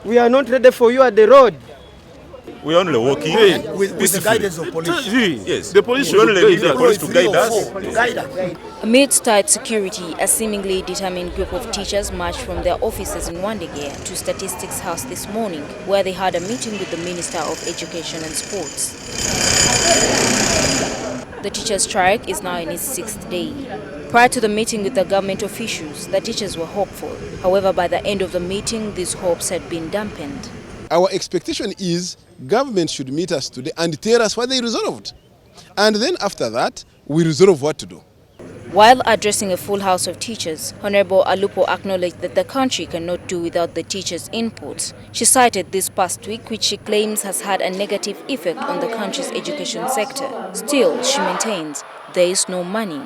We are not ready for you at the road. We are only walking with the guidance of police. Yes, the police should only need the police to guide us. Amidst tight security, a seemingly determined group of teachers marched from their offices in Wandegea to Statistics House this morning, where they had a meeting with the Minister of Education and Sports. The teachers' strike is now in its 6th day. Prior to the meeting with the government officials, the teachers were hopeful. However, by the end of the meeting, these hopes had been dampened. Our expectation is government should meet us today and tell us what they resolved. And then after that, we resolve what to do. While addressing a full house of teachers, Honorable Alupo acknowledged that the country cannot do without the teachers' input. She cited this past week, which she claims has had a negative effect on the country's education sector. Still, she maintains there is no money.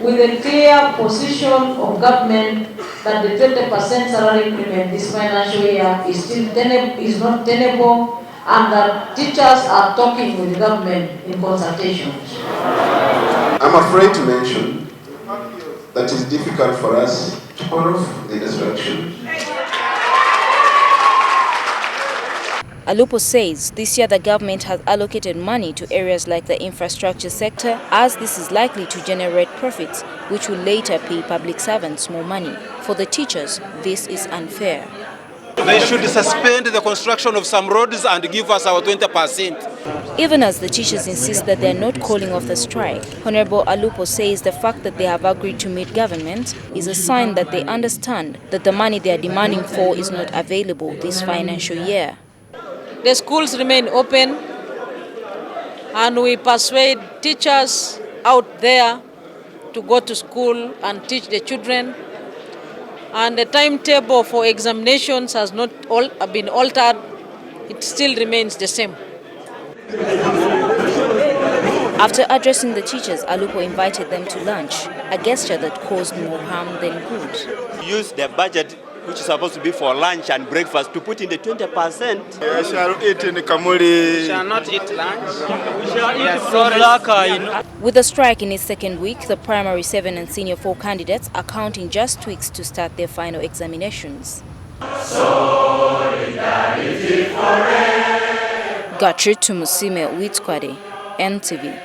With a clear position of government that the 20% salary increment this financial year is not tenable, and that teachers are talking with the government in consultation. I'm afraid to mention that it's difficult for us to pull off the destruction. Alupo says this year the government has allocated money to areas like the infrastructure sector, as this is likely to generate profits, which will later pay public servants more money. For the teachers, this is unfair. They should suspend the construction of some roads and give us our 20%. Even as the teachers insist that they are not calling off the strike, Honorable Alupo says the fact that they have agreed to meet government is a sign that they understand that the money they are demanding for is not available this financial year. The schools remain open, and we persuade teachers out there to go to school and teach the children. And the timetable for examinations has not been altered. It still remains the same. After addressing the teachers, Alupo invited them to lunch, a gesture that caused more harm than good. Use the budget, which is supposed to be for lunch and breakfast, to put in the 20%. I shall eat in Kamuli. We shall not eat lunch. We shall eat With the strike in its 2nd week, the primary 7 and senior 4 candidates are counting just weeks to start their final examinations. Gov't Tumusime Witkwade, NTV.